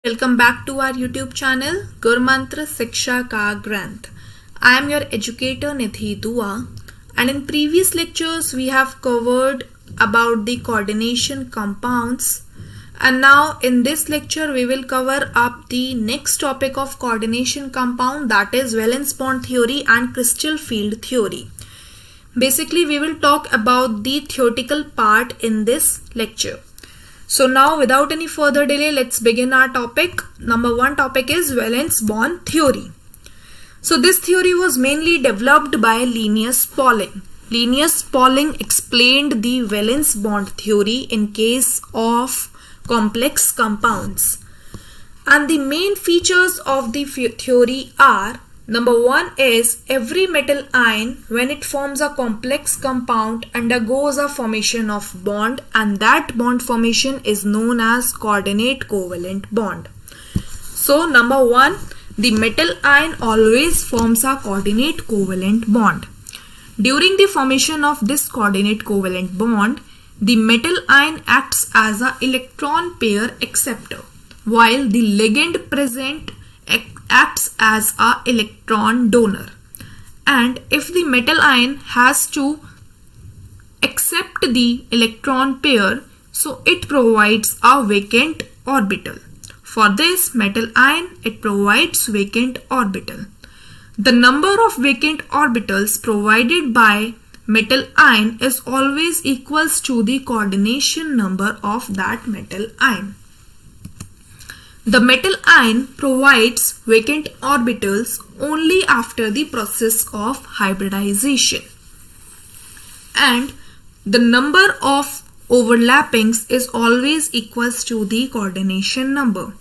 Welcome back to our YouTube channel Gurmantra Siksha Ka Granth. I am your educator Nidhi Dua, and in previous lectures we have covered about the coordination compounds, and now in this lecture we will cover up the next topic of coordination compound, that is valence bond theory and crystal field theory. Basically we will talk about the theoretical part in this lecture. So now without any further delay, let's begin our topic. Number one topic is valence bond theory. So this theory was mainly developed by Linus Pauling. Linus Pauling explained the valence bond theory in case of complex compounds. And the main features of the theory are: number one is every metal ion, when it forms a complex compound, undergoes a formation of bond, and that bond formation is known as coordinate covalent bond. So number one, the metal ion always forms a coordinate covalent bond. During the formation of this coordinate covalent bond, the metal ion acts as an electron pair acceptor, while the ligand present acts as an electron donor. And if the metal ion has to accept the electron pair, so it provides a vacant orbital. For this metal ion, it provides vacant orbital. The number of vacant orbitals provided by metal ion is always equals to the coordination number of that metal ion. The metal ion provides vacant orbitals only after the process of hybridization, and the number of overlappings is always equals to the coordination number.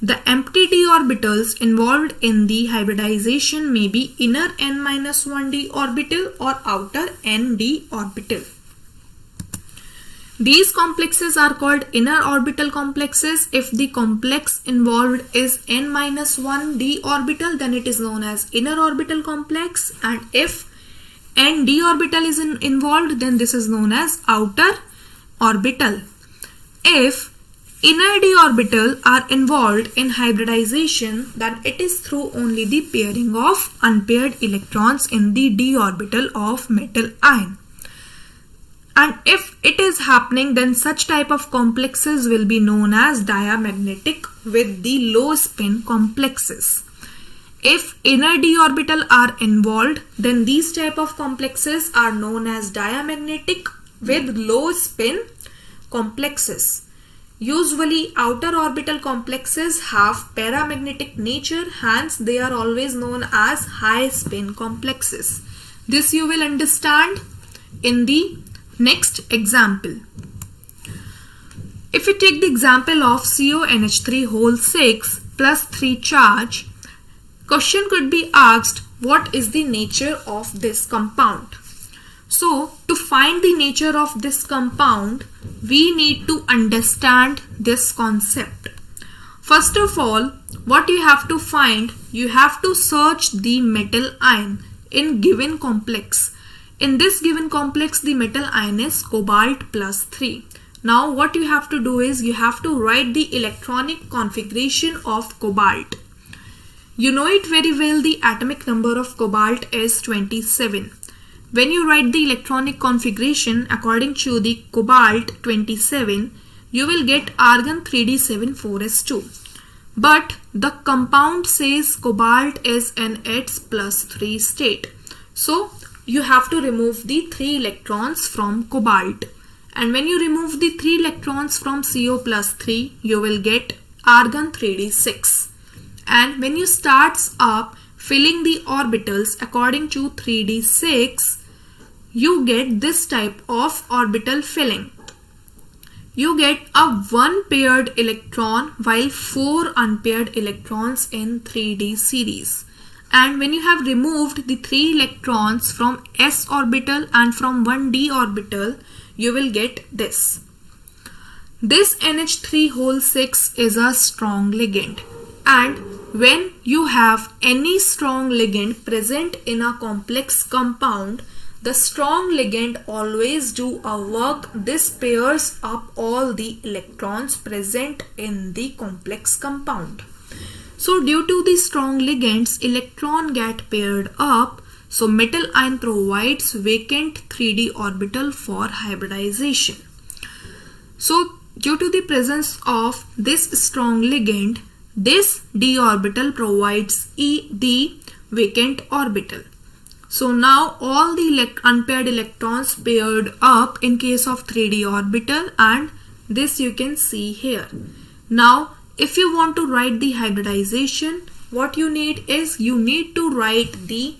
The empty d orbitals involved in the hybridization may be inner n-1d orbital or outer n-d orbital. These complexes are called inner orbital complexes. If the complex involved is n-1d orbital, then it is known as inner orbital complex, and if n-d orbital is involved, then this is known as outer orbital. If inner d orbital are involved in hybridization, then it is through only the pairing of unpaired electrons in the d orbital of metal ion. And if it is happening, then such type of complexes will be known as diamagnetic with the low spin complexes. If inner d orbital are involved, then these type of complexes are known as diamagnetic with low spin complexes. Usually outer orbital complexes have paramagnetic nature, hence they are always known as high spin complexes. This you will understand in the next example. If we take the example of CONH3 plus 3 charge, question could be asked, what is the nature of this compound? So to find the nature of this compound, we need to understand this concept. First of all, what you have to find, you have to search the metal ion in given complex. In this given complex, the metal ion is cobalt plus 3. Now what you have to do is you have to write the electronic configuration of cobalt. You know it very well, the atomic number of cobalt is 27. When you write the electronic configuration according to the cobalt 27, you will get argon 3d74s2. But the compound says cobalt is in its plus 3 state. So you have to remove the 3 electrons from cobalt, and when you remove the 3 electrons from CO plus 3, you will get argon 3d6, and when you starts up filling the orbitals according to 3d6, you get this type of orbital filling. You get a 1 paired electron while 4 unpaired electrons in 3d series. And when you have removed the 3 electrons from s orbital and from 1d orbital, you will get this. This NH3 is a strong ligand, and when you have any strong ligand present in a complex compound, the strong ligand always do a work. This pairs up all the electrons present in the complex compound. So due to the strong ligands, electron get paired up. So metal ion provides vacant 3d orbital for hybridization. So due to the presence of this strong ligand, this d orbital provides the vacant orbital. So now all the unpaired electrons paired up in case of 3d orbital, and this you can see here. Now if you want to write the hybridization, what you need is you need to write the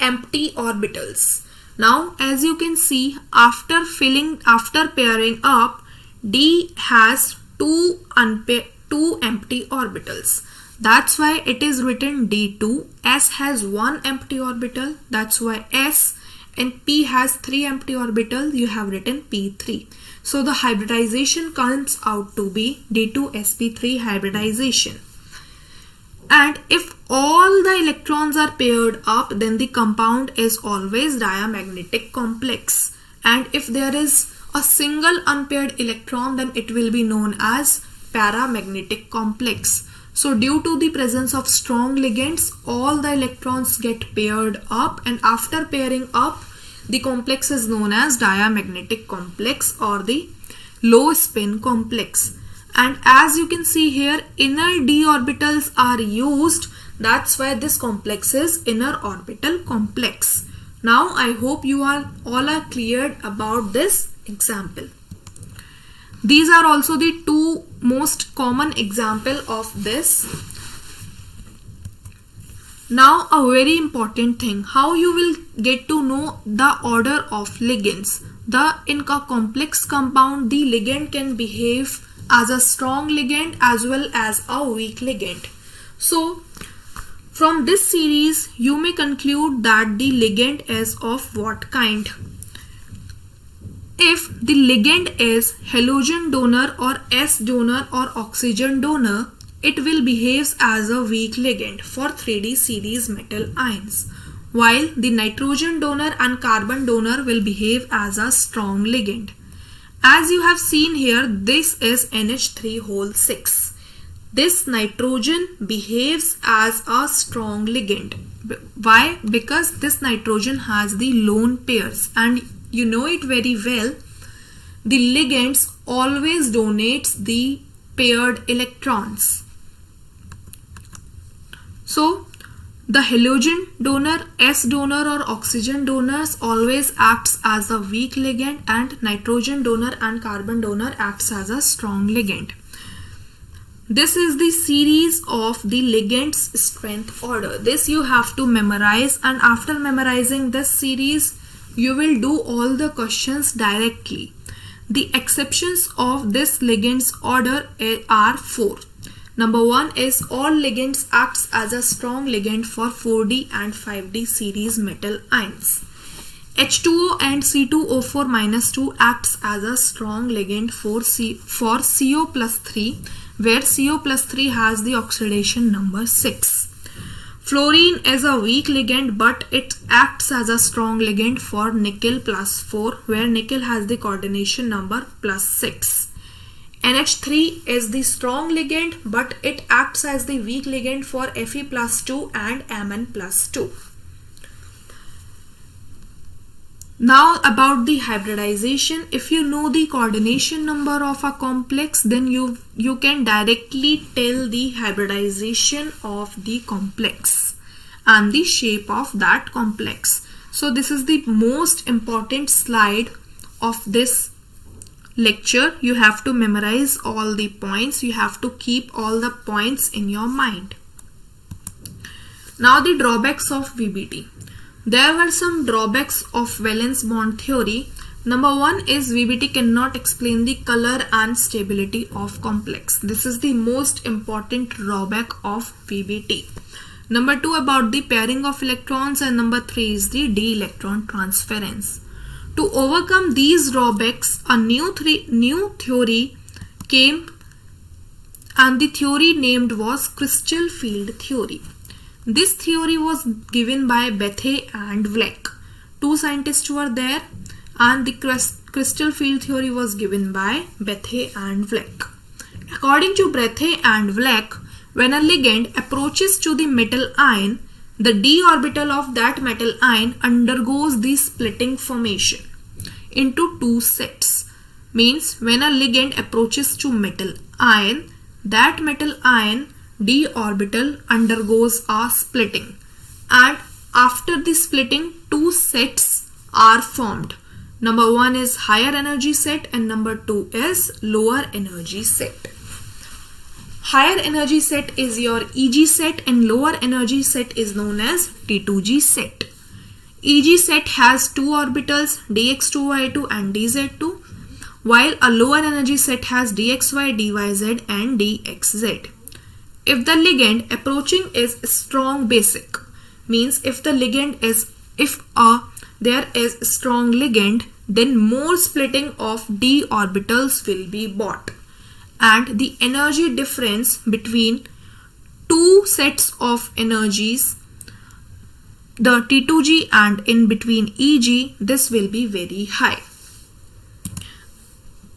empty orbitals. Now as you can see, after pairing up, D has two empty orbitals. That's why it is written D2. S has one empty orbital. That's why S, and P has 3 empty orbitals. You have written P3. So the hybridization comes out to be D2sp3 hybridization. And if all the electrons are paired up, then the compound is always diamagnetic complex. And if there is a single unpaired electron, then it will be known as paramagnetic complex. So due to the presence of strong ligands, all the electrons get paired up, and after pairing up, the complex is known as diamagnetic complex or the low spin complex. And as you can see here, inner d orbitals are used. That's why this complex is inner orbital complex. Now I hope you all are cleared about this example. These are also the two most common example of this. Now a very important thing, how you will get to know the order of ligands. In a complex compound, the ligand can behave as a strong ligand as well as a weak ligand. So from this series you may conclude that the ligand is of what kind. If the ligand is halogen donor or S donor or oxygen donor, it will behave as a weak ligand for 3d series metal ions, while the nitrogen donor and carbon donor will behave as a strong ligand. As you have seen here, this is NH3-6. This nitrogen behaves as a strong ligand. Why? Because this nitrogen has the lone pairs, and you know it very well, the ligands always donates the paired electrons. So the halogen donor, S donor or oxygen donors always acts as a weak ligand, and nitrogen donor and carbon donor acts as a strong ligand. This is the series of the ligands strength order. This you have to memorize, and after memorizing this series, you will do all the questions directly. The exceptions of this ligands order are 4. Number 1 is all ligands acts as a strong ligand for 4d and 5d series metal ions. H2O and C2O4-2 acts as a strong ligand for CO plus 3, where CO plus 3 has the oxidation number 6. Fluorine is a weak ligand, but it acts as a strong ligand for nickel plus 4, where nickel has the coordination number plus 6. NH3 is the strong ligand, but it acts as the weak ligand for Fe plus 2 and Mn plus 2. Now about the hybridization. If you know the coordination number of a complex, then you can directly tell the hybridization of the complex and the shape of that complex. So this is the most important slide of this lecture. You have to memorize all the points. You have to keep all the points in your mind. Now the drawbacks of VBT. There were some drawbacks of valence bond theory. Number 1 is VBT cannot explain the color and stability of complex. This is the most important drawback of VBT. Number 2 about the pairing of electrons, and number 3 is the d electron transference. To overcome these drawbacks, a new theory came, and the theory named was crystal field theory. This theory was given by Bethe and Vleck. Two scientists were there, and the crystal field theory was given by Bethe and Vlek. According to Bethe and Vlek, when a ligand approaches to the metal ion, the d orbital of that metal ion undergoes the splitting formation into two sets. Means when a ligand approaches to metal ion, that metal ion d orbital undergoes a splitting, and after the splitting, two sets are formed. Number one is higher energy set and number two is lower energy set. Higher energy set is your Eg set and lower energy set is known as T2G set. Eg set has two orbitals dx2y2 and dz2, while a lower energy set has dxy, dyz and dxz. If the ligand approaching is strong basic, means if there is a strong ligand, then more splitting of d orbitals will be bought, and the energy difference between two sets of energies, the T2G and in between Eg, this will be very high.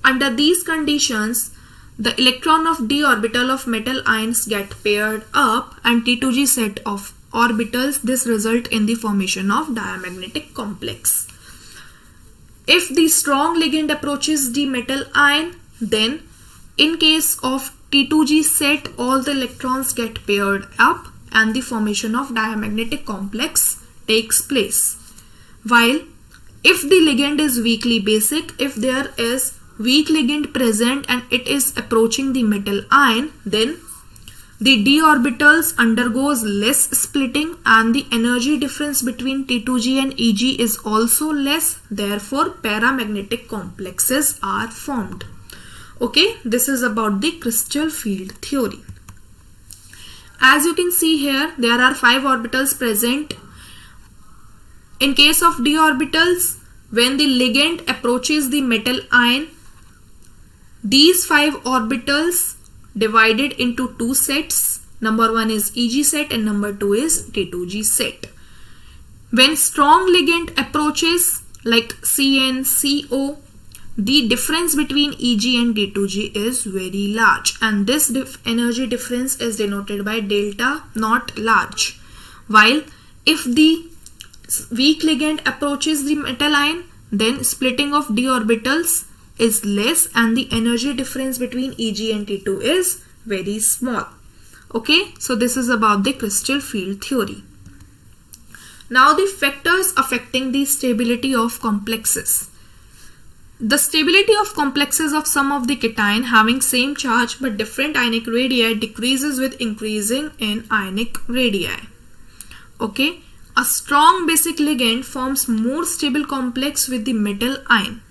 Under these conditions, the electron of d orbital of metal ions get paired up and T2G set of orbitals. This result in the formation of diamagnetic complex. If the strong ligand approaches the metal ion, then in case of T2G set, all the electrons get paired up and the formation of diamagnetic complex takes place. While if the ligand is weakly basic, if there is weak ligand present and it is approaching the metal ion, then the d orbitals undergoes less splitting and the energy difference between T2G and Eg is also less. Therefore, paramagnetic complexes are formed. Okay, this is about the crystal field theory. As you can see here, there are 5 orbitals present. In case of d orbitals, when the ligand approaches the metal ion, these 5 orbitals divided into two sets. Number 1 is Eg set and number 2 is T2G set. When strong ligand approaches like Cn, Co, the difference between Eg and T2G is very large, and this energy difference is denoted by delta, not large. While if the weak ligand approaches the metal ion, then splitting of d orbitals is less and the energy difference between Eg and T2 is very small. Okay, so this is about the crystal field theory. Now the factors affecting the stability of complexes. The stability of complexes of some of the cation having same charge but different ionic radii decreases with increasing in ionic radii. Okay, a strong basic ligand forms more stable complex with the metal ion.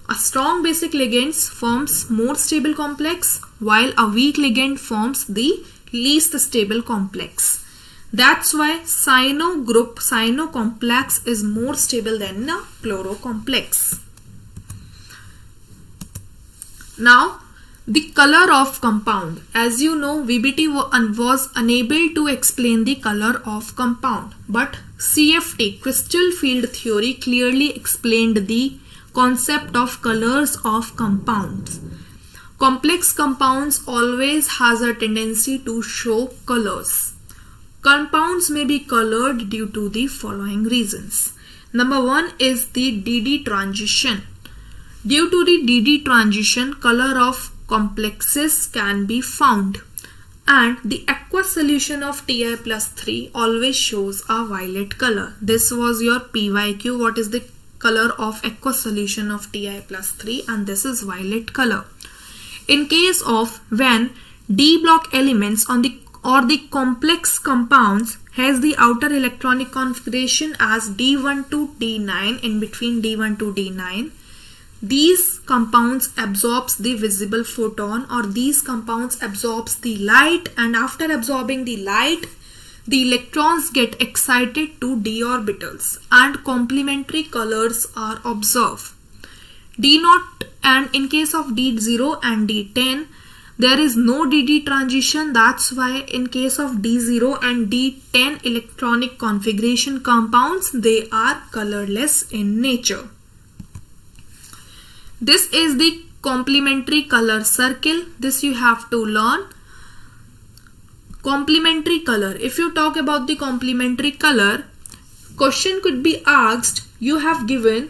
A strong basic ligand forms more stable complex, while a weak ligand forms the least stable complex. That's why cyano complex is more stable than the chloro complex. Now, the color of compound. As you know, VBT was unable to explain the color of compound, but CFT, crystal field theory, clearly explained the concept of colors of compounds. Complex compounds always has a tendency to show colors. Compounds may be colored due to the following reasons. Number 1 is the DD transition. Due to the DD transition, color of complexes can be found, and the aqueous solution of Ti plus 3 always shows a violet color. This was your PYQ. What is the color of aqueous solution of Ti plus 3? And this is violet color. In case of when D block elements or the complex compounds has the outer electronic configuration as D1 to D9, in between D1 to D9, these compounds absorbs the visible photon, or these compounds absorbs the light, and after absorbing the light, the electrons get excited to d orbitals and complementary colors are observed. D0, and in case of D0 and D10, there is no DD transition. That's why in case of D0 and D10 electronic configuration compounds, they are colorless in nature. This is the complementary color circle. This you have to learn. Complementary color. If you talk about the complementary color, question could be asked, you have given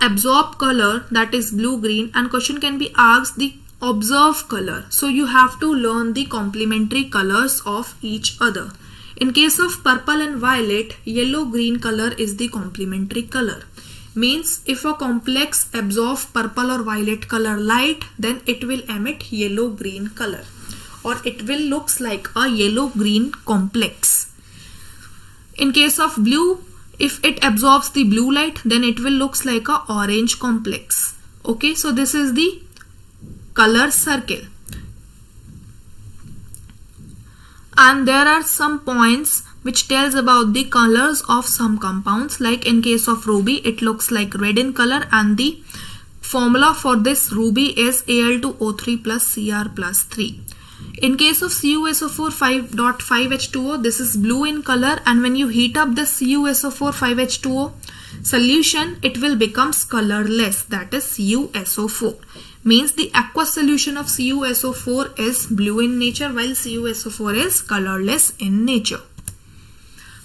absorb color, that is blue green, and question can be asked the observe color. So you have to learn the complementary colors of each other. In case of purple and violet, yellow green color is the complementary color. Means if a complex absorb purple or violet color light, then it will emit yellow green color, or it will looks like a yellow green complex. In case of blue, if it absorbs the blue light, then it will looks like a orange complex. Okay, so this is the color circle. And there are some points which tells about the colors of some compounds. Like in case of ruby, it looks like red in color, and the formula for this ruby is Al2O3 plus Cr plus 3. In case of CuSO4 5.5H2O, this is blue in color, and when you heat up the CuSO4 5H2O solution, it will becomes colorless, that is CuSO4. Means the aqueous solution of CuSO4 is blue in nature, while CuSO4 is colorless in nature.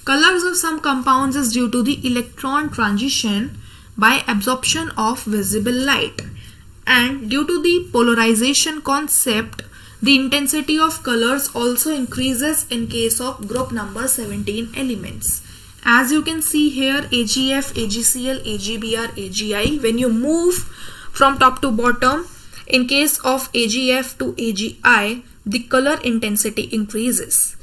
Colors of some compounds is due to the electron transition by absorption of visible light, and due to the polarization concept, the intensity of colors also increases in case of group number 17 elements. As you can see here, AgF, AgCl, AgBr, AgI, when you move from top to bottom, in case of AgF to AgI, the color intensity increases.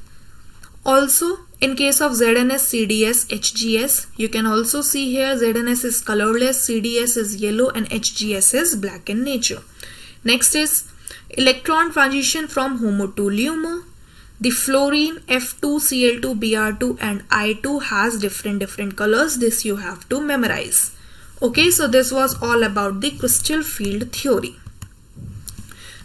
Also, in case of ZnS, CDS, HGS, you can also see here ZnS is colorless, CDS is yellow, and HGS is black in nature. Next is electron transition from HOMO to LUMO. The fluorine F2, Cl2, Br2 and I2 has different colors. This you have to memorize. Okay, so this was all about the crystal field theory.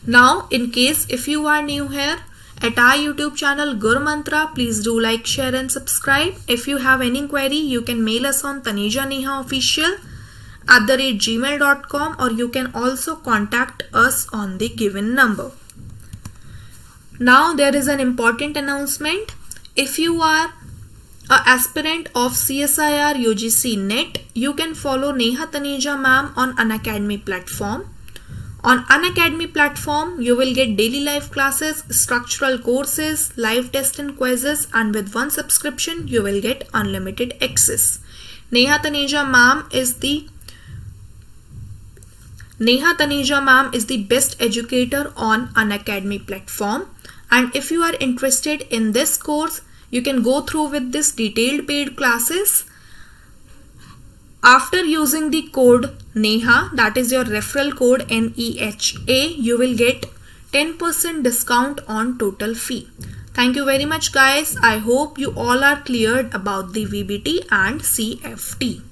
Now, in case if you are new here at our YouTube channel Gur Mantra, please do like, share and subscribe. If you have any query, you can mail us on tanejanehaofficial@gmail.com, or you can also contact us on the given number. Now there is an important announcement. If you are an aspirant of CSIR UGC NET, you can follow Neha Taneja ma'am on Unacademy platform. On Unacademy platform, you will get daily live classes, structural courses, live tests and quizzes, and with one subscription, you will get unlimited access. Neha Taneja ma'am is the best educator on Unacademy platform. And if you are interested in this course, you can go through with this detailed paid classes. After using the code NEHA, that is your referral code NEHA, you will get 10% discount on total fee. Thank you very much guys. I hope you all are cleared about the VBT and CFT.